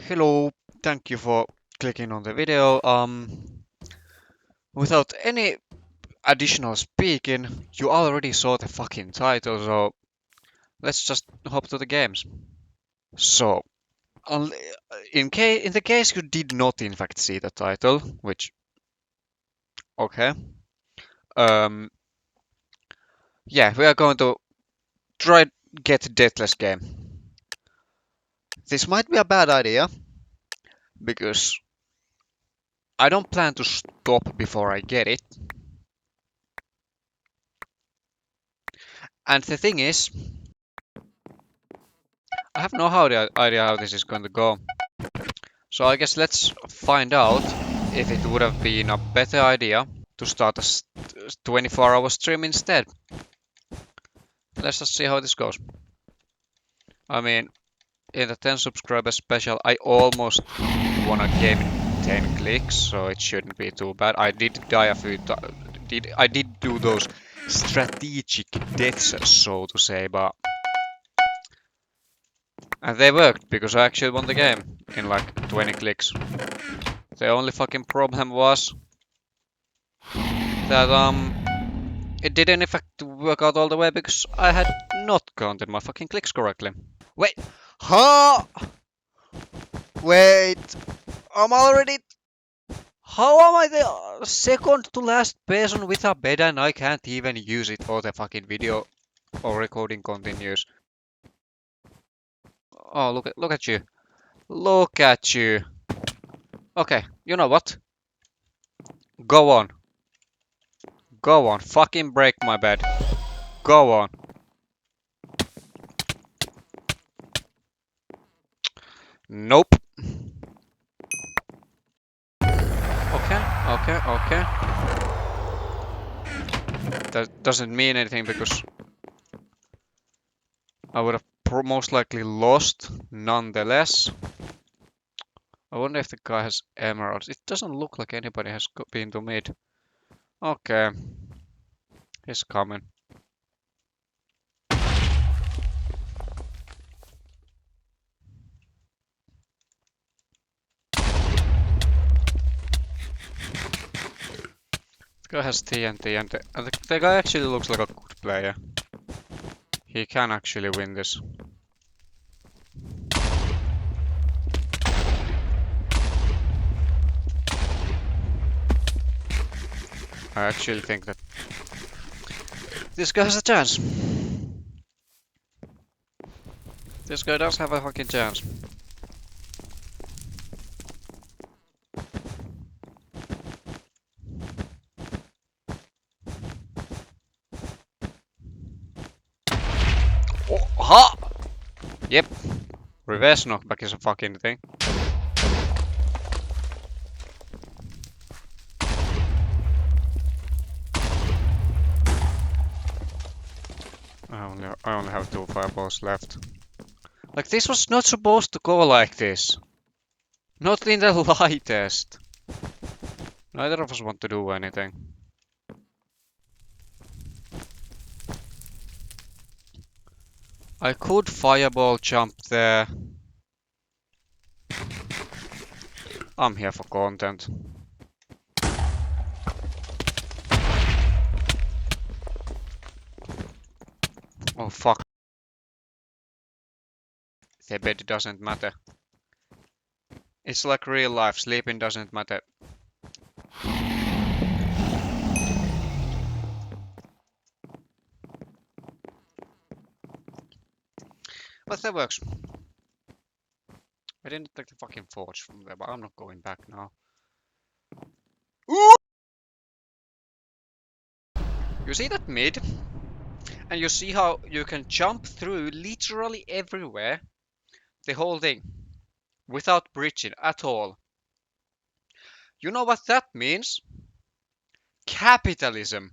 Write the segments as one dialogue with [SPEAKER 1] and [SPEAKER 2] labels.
[SPEAKER 1] Hello, thank you for clicking on the video. Without any additional speaking, you already saw the fucking title, so let's just hop to the games. So, in the case you did not in fact see the title, which okay, um, yeah, we are going to try get Deathless game. This might be a bad idea because I don't plan to stop before I get it. And the thing is, I have no idea how this is going to go. So I guess let's find out if it would have been a better idea to start a 24-hour stream instead. Let's just see how this goes. I mean, in the 10 subscriber special, I almost won a game in 10 clicks, so it shouldn't be too bad. I did die a few times. I did do those strategic deaths, so to say, but and they worked because I actually won the game in like 20 clicks. The only fucking problem was that it didn't in fact work out all the way because I had not counted my fucking clicks correctly. Wait, huh? Wait, I'm already. How am I the second to last person with a bed and I can't even use it for the fucking video or recording continues? Oh, look at you. Look at you. Okay, you know what? Go on. Go on. Fucking break my bed. Go on. Nope. Okay. That doesn't mean anything because I would have most likely lost nonetheless. I wonder if the guy has emeralds. It doesn't look like anybody has been to mid. Okay, he's coming. The guy has TNT and the guy actually looks like a good player. He can actually win this. I actually think that this guy has a chance. This guy does have a fucking chance. Oh, ha! Yep. Reverse knockback is a fucking thing. I only have 2 fireballs left. Like, this was not supposed to go like this. Not in the lightest. Neither of us want to do anything. I could fireball jump there. I'm here for content. Oh fuck. The bed doesn't matter. It's like real life, sleeping doesn't matter. But that works. I didn't take the fucking forge from there, but I'm not going back now. Ooh! You see that mid? And you see how you can jump through literally everywhere. The whole thing. Without bridging at all. You know what that means? Capitalism.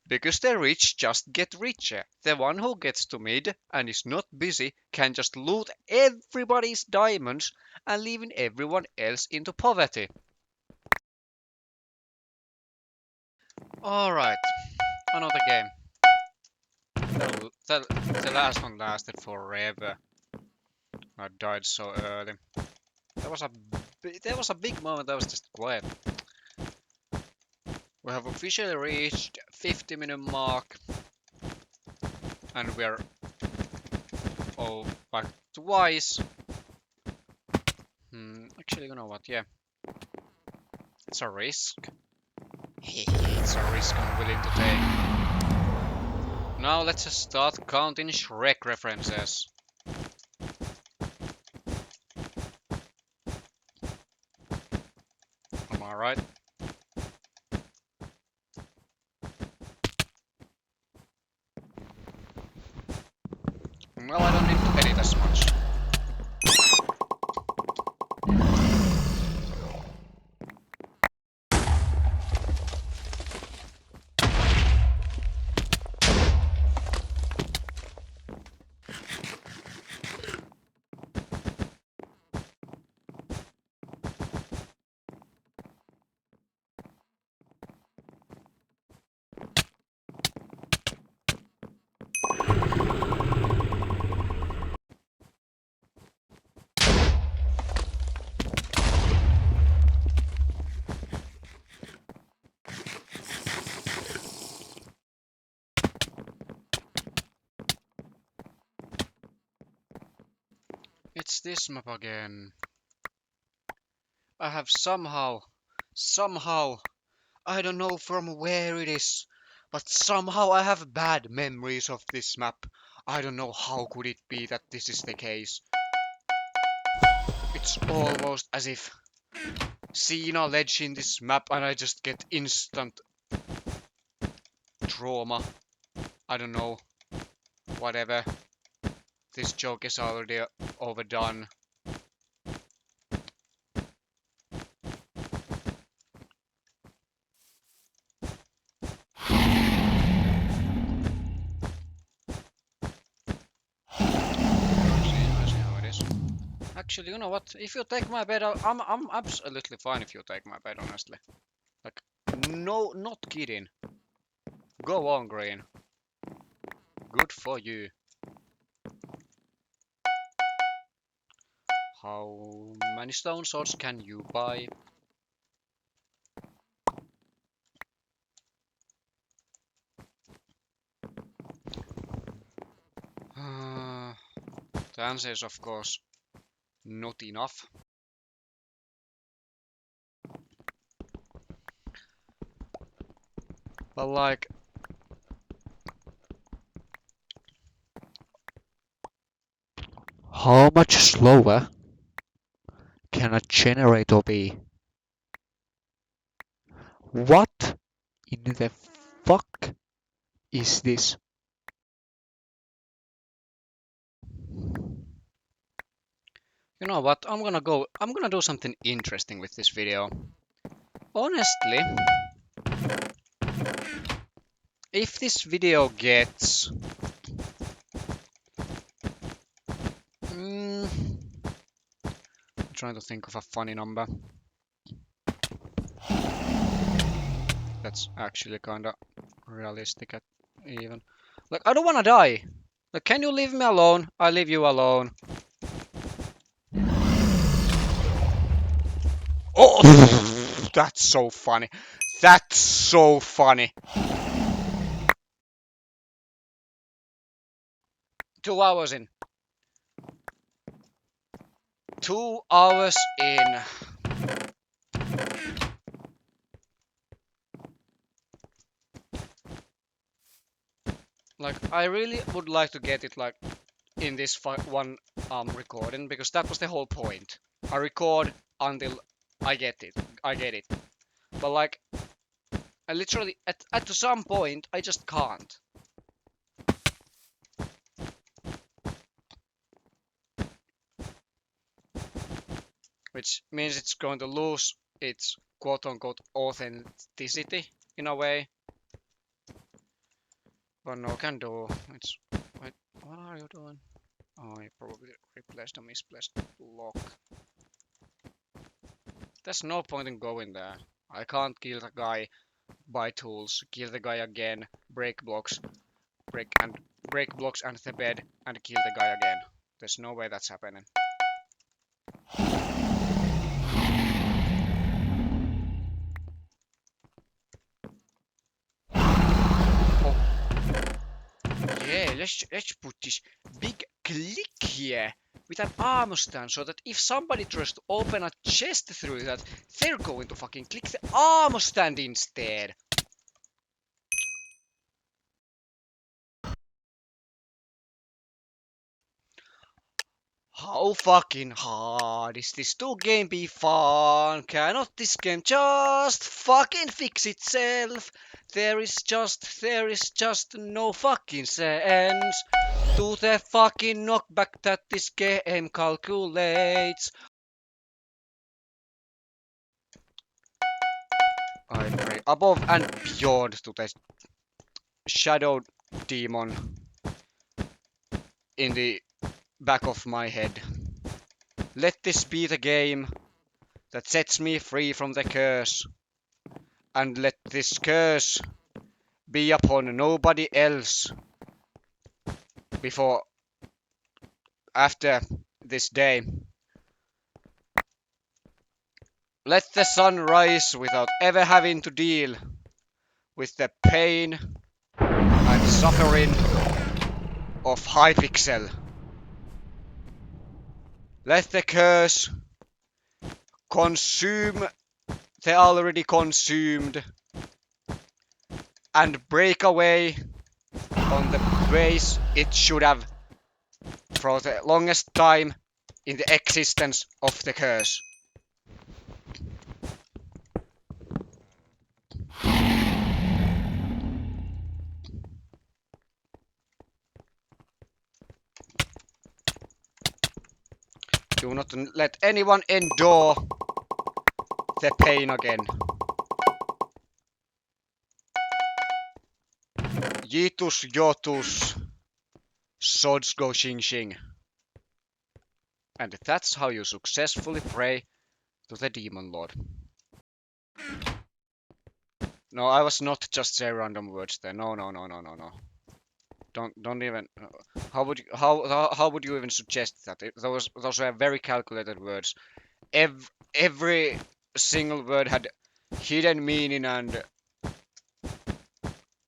[SPEAKER 1] Because the rich just get richer. The one who gets to mid and is not busy can just loot everybody's diamonds and leaving everyone else into poverty. Alright, another game. The last one lasted forever. I died so early. There was a big moment I was just quiet. We have officially reached 50-minute mark, and we're back twice. Actually, you know what? Yeah, it's a risk. It's a risk I'm willing to take. Now let's just start counting Shrek references. Am I right? Well, I don't need to edit as much. It's this map again. I have somehow, I don't know from where it is, but somehow I have bad memories of this map. I don't know how could it be that this is the case. It's almost as if seen a ledge in this map and I just get instant trauma. I don't know. Whatever. This joke is already overdone. I see how it is. Actually, you know what? If you take my bed, I'm absolutely fine if you take my bed, honestly. Like, no, not kidding. Go on, Green. Good for you. How many stone swords can you buy? The answer is, of course, not enough. But like, how much slower can a generator be? What in the fuck is this? You know what? I'm gonna do something interesting with this video. Honestly, if this video gets I'm trying to think of a funny number. That's actually kinda realistic at even. Like, I don't wanna die. Like, can you leave me alone? I leave you alone. Oh, that's so funny. That's so funny. 2 hours in. 2 hours in. Like, I really would like to get it like in this one recording because that was the whole point. I record until I get it. I get it. But like, I literally at some point I just can't. Which means it's going to lose its quote-unquote authenticity in a way. But no can do. It's wait, what are you doing? Oh, you probably replaced a misplaced block. There's no point in going there. I can't kill the guy, buy tools, kill the guy again, break blocks and the bed and kill the guy again. There's no way that's happening. let's put this big click here with an armor stand so that if somebody tries to open a chest through that, they're going to fucking click the armor stand instead. How fucking hard is this to game be fun? Cannot this game just fucking fix itself? There is just no fucking sense to the fucking knockback that this game calculates. I pray above and beyond to the shadow demon in the back of my head. Let this be the game that sets me free from the curse. And let this curse be upon nobody else before after this day. Let the sun rise without ever having to deal with the pain and suffering of Hypixel. Let the curse consume the already consumed and break away on the ways it should have for the longest time in the existence of the curse. Do not let anyone endure the pain again. Jitus Jotus, swords go shing shing. And that's how you successfully pray to the Demon Lord. No, I was not just saying random words there. No. Don't even. How would you even suggest that? Those were very calculated words. Every single word had hidden meaning and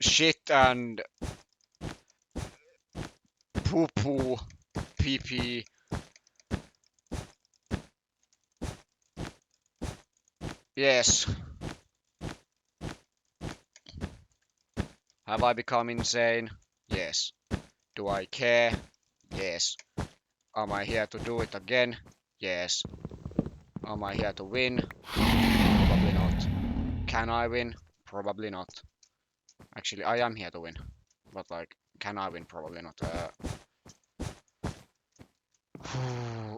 [SPEAKER 1] shit and poo poo, pee pee. Yes. Have I become insane? Yes. Do I care? Yes. Am I here to do it again? Yes. Am I here to win? Probably not. Can I win? Probably not. Actually, I am here to win. But like, can I win? Probably not.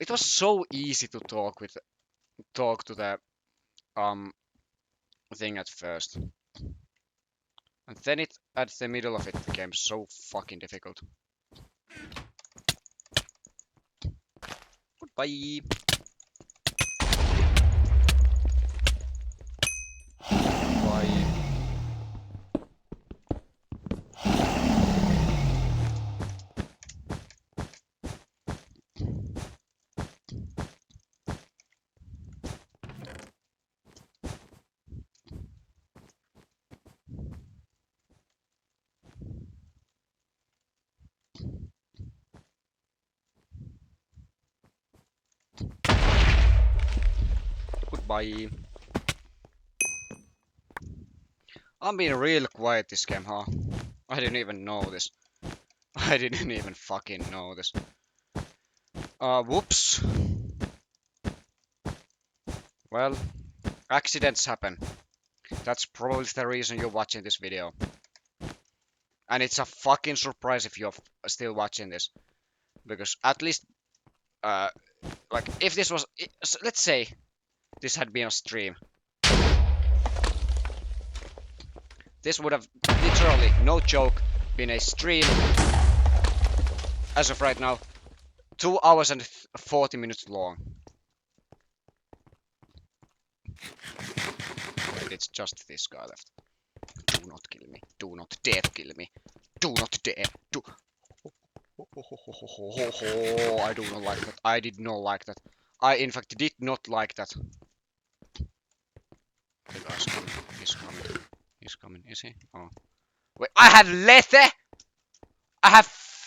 [SPEAKER 1] It was so easy to talk to the thing at first. And then it at the middle of it became so fucking difficult. Goodbye. Bye. Goodbye. I'm being real quiet this game, huh? I didn't even know this. I didn't even fucking know this. Whoops. Well, accidents happen. That's probably the reason you're watching this video. And it's a fucking surprise if you're still watching this. Because at least, like, if this was, let's say, this had been a stream. This would have literally, no joke, been a stream. As of right now, 2 hours and 40 minutes long. Wait, it's just this guy left. Do not kill me. Do not dare to kill me. Do not dare. Do. I do not like that. I did not like that. I, in fact, did not like that. The guy's coming. He's coming. He's coming. Is he? Oh. Wait, I have leather! I have